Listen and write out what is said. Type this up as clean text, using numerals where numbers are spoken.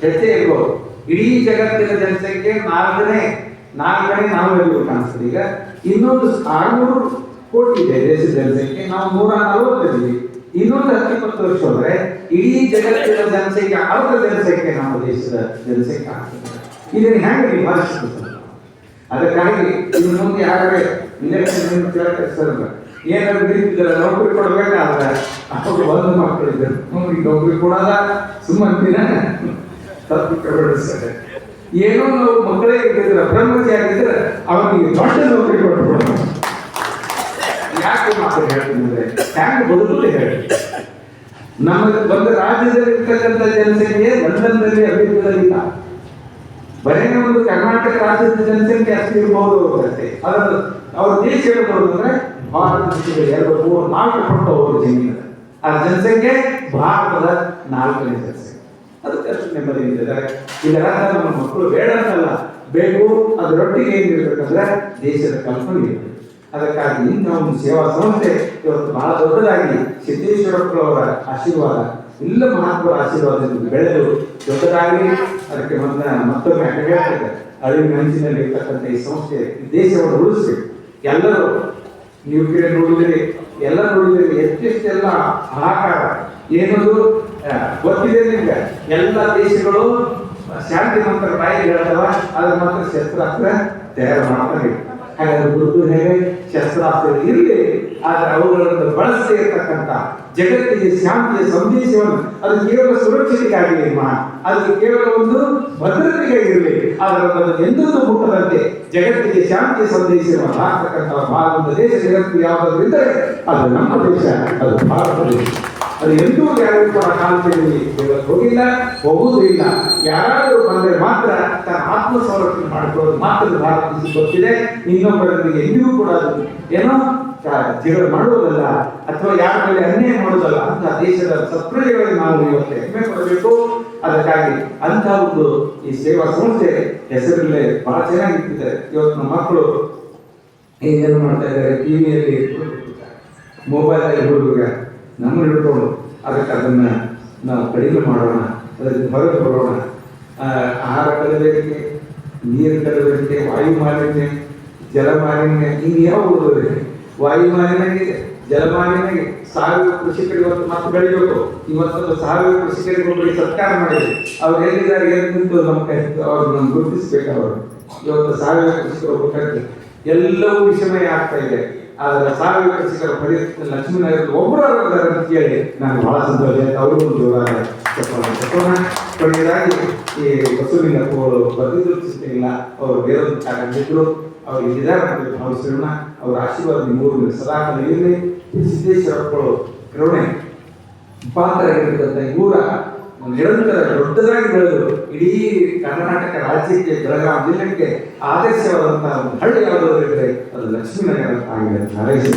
ಹೆಚ್ಚೇ ಇರ್ಬೋದು. ಇಡೀ ಜಗತ್ತಿನ ಜನಸಂಖ್ಯೆ ನಾಲ್ಕನೇ ನಾವು ಇರ್ಬೇಕು ಕಾಣಿಸ್ತದೆ. ಈಗ ಇನ್ನೊಂದು 600 ಕೋಟಿ ಇದೆ ದೇಶದ ಜನಸಂಖ್ಯೆ, ನಾವು 140 ಇನ್ನೊಂದು 10-20 ವರ್ಷ ಹೋದ್ರೆ ಇಡೀ ಜಗತ್ತಿನ ಜನಸಂಖ್ಯೆ ಅರ್ಧ ಜನಸಂಖ್ಯೆ ನಮ್ಮ ದೇಶದ ಜನಸಂಖ್ಯೆ ಆಗ್ತದೆ. ಇದನ್ನು ಹೆಂಗೆ ನಿಭಾಯಿಸಬೇಕು? ಅದಕ್ಕಾಗಿ ಇನ್ನು ಮುಂದೆ ಯಾರೇ ಇಲೆಕ್ಷನ್ ಕೇಳಕ್ಕಿಲ್ಲ, ಏನಾದ್ರು ನಿಂತಿದ್ದಾರೆ ನೌಕರಿ ಕೊಡ್ಬೇಕಾದ್ರೆ ಅವ್ರು ಒಂದು ಮಕ್ಕಳಿದ್ದರು ನೌಕರಿ ಕೊಡೋದ ಸುಮ್ಮನೆ ತಪ್ಪಿಸ್ತಾರೆ. ಏನೋ ನಾವು ಮಕ್ಕಳೇ ಇದ್ದಿದ್ರೆ ಬ್ರಹ್ಮಚಾರಿ ಇದ್ರೆ ಅವನಿಗೆ ದೊಡ್ಡ ನೌಕರಿ ಕೊಟ್ಬಿಡೋದು. ಯಾಕೆ ಮಾತು ಹೇಳ್ತೀನಿ ಅಂದ್ರೆ ಹ್ಯಾಂಗೆ ಬದುಕಲು ಹೇಳಿ. ನಮಗೆ ಒಂದು ರಾಜ್ಯದಲ್ಲಿ ಇರ್ತಕ್ಕಂಥ ಜನಸಂಖ್ಯೆ ಲಂಡನ್ನಲ್ಲಿ ಅಭಿವೃದ್ಧಿಲ್ಲ. ಬರೀ ಒಂದು ಕರ್ನಾಟಕ ರಾಜ್ಯದ ಜನಸಂಖ್ಯೆ ಅಷ್ಟು ಇರಬಹುದು ಅಷ್ಟೇ. ಅದನ್ನು ಅವ್ರ ದೇಶ ಹೇಳ್ಬೋದು ಅಂದ್ರೆ ಭಾರತ ದೇಶದ 2, 3, 4 ಪಟ್ಟು ಅವರು ಜಮೀನು. ಆ ಜನಸಂಖ್ಯೆ ಭಾರತದ 4ನೇ ಜನಸಂಖ್ಯೆ. ಅದಕ್ಕೆ ಅಷ್ಟು ನೆಮ್ಮದಿ ಇದ್ದಾರೆ. ಇದರ ನಮ್ಮ ಮಕ್ಕಳು ಬೇಡ ಅಂತಲ್ಲ, ಬೇಕು. ಅದರೊಟ್ಟಿಗೆ ಏನಿರ್ಬೇಕಂದ್ರೆ ದೇಶದ ಕಲ್ಪನೆ ಇರಬೇಕು. ಅದಕ್ಕಾಗಿ ಇಂಥ ಒಂದು ಸೇವಾ ಸಂಸ್ಥೆ ಇವತ್ತು ಬಹಳ ದೊಡ್ಡದಾಗಿ ಸಿದ್ದೇಶ್ವರಪ್ಪನವರ ಆಶೀರ್ವಾದ, ಎಲ್ಲ ಮಹಾತ್ಮರ ಆಶೀರ್ವಾದದಿಂದ ಬೆಳೆದು ದೊಡ್ಡದಾಗಿ ಅದಕ್ಕೆ ಮತ್ತೊಮ್ಮೆ ಹೇಳ್ತದೆ. ಅಳಿವಿನ ಅಂಚಿನಲ್ಲಿ ಇರ್ತಕ್ಕಂಥ ಈ ಸಂಸ್ಥೆ ಈ ದೇಶವನ್ನು ಉಳಿಸ್ಬೇಕು. ಎಲ್ಲರೂ ನೀವು ಕಡೆ ನೋಡಿದರೆ ಎಲ್ಲ ನೋಡಿದರೆ ಎಷ್ಟೆಷ್ಟೆಲ್ಲ ಹಾಹಾಕಾರ ಏನದು ಗೊತ್ತಿದೆ ನಿಮ್ಗೆ. ಎಲ್ಲ ದೇಶಗಳು ಶಾಂತಿ ಮಂತ್ರ ಬಾಯಿ ಹೇಳ್ತಾವ, ಅದ್ರ ಮಾತ್ರ ಶಸ್ತ್ರಾಸ್ತ್ರ ತಯಾರು ಮಾಡ್ತಾರೆ. ಹಾಗಾದ್ರೆ ಗುರುತು ಹೇಗೆ ಶಸ್ತ್ರಾಸ್ತ್ರ ಇರಲಿ, ಆದ್ರೆ ಅವುಗಳನ್ನು ಬಳಸದೇ ಇರ್ತಕ್ಕಂಥ ಜಗತ್ತಿಗೆ ಶಾಂತಿಯ ಸಂದೇಶವನ್ನು ಅದು ಕೇವಲ ಸುರಕ್ಷತೆಗಾಗಿ ಅದು ಕೇವಲ ಒಂದು ಭದ್ರತೆಗಾಗಿರಲಿ, ಆದರೆ ಅದನ್ನು ಎಂದೂ ಮುಟ್ಟದಂತೆ ಜಗತ್ತಿಗೆ ಶಾಂತಿಯ ಸಂದೇಶವನ್ನು ಹಾಕ್ತಕ್ಕಂಥ ಭಾರತ ದೇಶ ಜಗತ್ತು ಯಾವುದಾದ್ರೂ ಇದ್ದರೆ ಅದು ನಮ್ಮ ದೇಶ, ಅದು ಭಾರತ ದೇಶ. ಅದು ಎಂದೂ ಯಾರು ಕೂಡ ಕಾಲದಲ್ಲಿ ಹೋಗಿಲ್ಲ, ಹೋಗುವುದೂ ಇಲ್ಲ. ಯಾರಾದರೂ ಬಂದರೆ ಮಾತ್ರ ತನ್ನ ಆತ್ಮ ಸಂರಕ್ಷಣೆ ಮಾಡಿಕೊಳ್ಳೋದು ಮಾತ್ರ ಭಾರತ ದೇಶ ಗೊತ್ತಿದೆ. ಇನ್ನೊಬ್ಬರಿಗೆ ಎಂದಿಗೂ ಕೂಡ ಅದು ಏನೋ ಜಗಳ ಮಾಡುವುದಲ್ಲ ಅಥವಾ ಯಾರ ಮೇಲೆ ಅನ್ಯಾಯ ಮಾಡುವುದಲ್ಲ. ಅಂತ ದೇಶದ ಸತ್ಪ್ರಜೆಗಳಿಗೆ ನಾವು ಇವತ್ತು ಹೆಮ್ಮೆ ಪಡಬೇಕು. ಅದಕ್ಕಾಗಿ ಅಂತ ಒಂದು ಈ ಸೇವಾ ಸಂಸ್ಥೆ ಹೆಸರಲ್ಲೇ ಬಹಳ ಚೆನ್ನಾಗಿರ್ತಿದ್ದಾರೆ. ಇವತ್ತು ನಮ್ಮ ಮಕ್ಕಳು ಏನು ಮಾಡ್ತಾ ಇದ್ದಾರೆ, ಟಿವಿಯಲ್ಲಿ ಮೊಬೈಲಲ್ಲಿ ಹುಡುಗ ನಮ್ಮನ್ನು ಹಿಡ್ಕೊಂಡು ಅದಕ್ಕೆ ಅದನ್ನ ನಾವು ಕಡಿಮೆ ಮಾಡೋಣ, ಅದಕ್ಕೆ ಹೊರಗೆ ಬರೋಣ. ಆಹಾರ ಕಲಬೆರಕೆ, ನೀರು ಕಲಬೆರಕೆ, ವಾಯು ಮಾಲಿನ್ಯ, ಜಲ ಮಾಲಿನ್ಯ, ಇನ್ಯಾವ ಉಳಿದ್ರೆ ವಾಯು ಮಾಲಿನ್ಯ, ಜಲ ಮಾಲಿನ್ಯ. 1000 ಕೃಷಿಕರಿಗೆ ಇವತ್ತು ಮತ್ತೆ ಬೆಳಿಬೇಕು. ಇವತ್ತು 1000 ಕೃಷಿಕರಿಗೆ ಒಬ್ಬರಿಗೆ ಸತ್ಕಾರ ಮಾಡಿದೆ. ಅವ್ರು ಹೇಳಿದ್ದಾರೆ ಏನು ನಿಂತು ನಮ್ಮ ಕೈ ಅವ್ರನ್ನ ಗುರುತಿಸ್ಬೇಕು. ಅವರು ಇವತ್ತು 1000 ಕೃಷಿಕರು ಒಬ್ಬ ಎಲ್ಲವೂ ವಿಷಮಯ ಆಗ್ತಾ ಇದೆ. ಆದ್ರೆ 1000 ಕೃಷಿಕರ ಪರಿಸ್ಥಿತಿ ಲಕ್ಷ್ಮೀನಗರದ ಒಬ್ಬರು ಅಂತ ಕೇಳಿ ನಾನು ಬಹಳ ಸಂತೋಷ ಆಯ್ತು. ಅವರು ಒಂದು ಜೋರಾದ ಕೊನೆಯದಾಗಿ ಈ ಬಸವಲಿಂಗಪ್ಪ ಅವರು ಬರೆದಿದ್ರು ಚಿಂತೆಯಿಲ್ಲ, ಅವರು ಬೇರೊಂದು ಕಾರ್ಯನಿದ್ರು ಅವ್ರು ಇದ್ದಾರೆ ಭಾವಿಸೋಣ. ಅವರ ಆಶೀರ್ವಾದ ನಿಮ್ಮೂರು ಸದಾಕಾಲ ಇರಲಿ. ಸಿದ್ದೇಶ್ವರಪ್ಪಗಳು ಕರುಣೆ ಪಾತ್ರ ಆಗಿರ್ತಕ್ಕಂಥ ಊರ ನಿರಂತರ ದೊಡ್ಡದಾಗಿ ಬೆಳೆದು ಇಡೀ ಕರ್ನಾಟಕ ರಾಜ್ಯಕ್ಕೆ, ಬೆಳಗಾವಿ ಜಿಲ್ಲೆಗೆ ಆದರ್ಶವಾದಂತಹ ಒಂದು ಹಳ್ಳಿ ಯಾವುದಾದ್ರೂ ಇದ್ದರೆ ಅದು ಲಕ್ಷ್ಮೀನಗರ ಆಗಿದೆ. ಹಾರೈಸಿ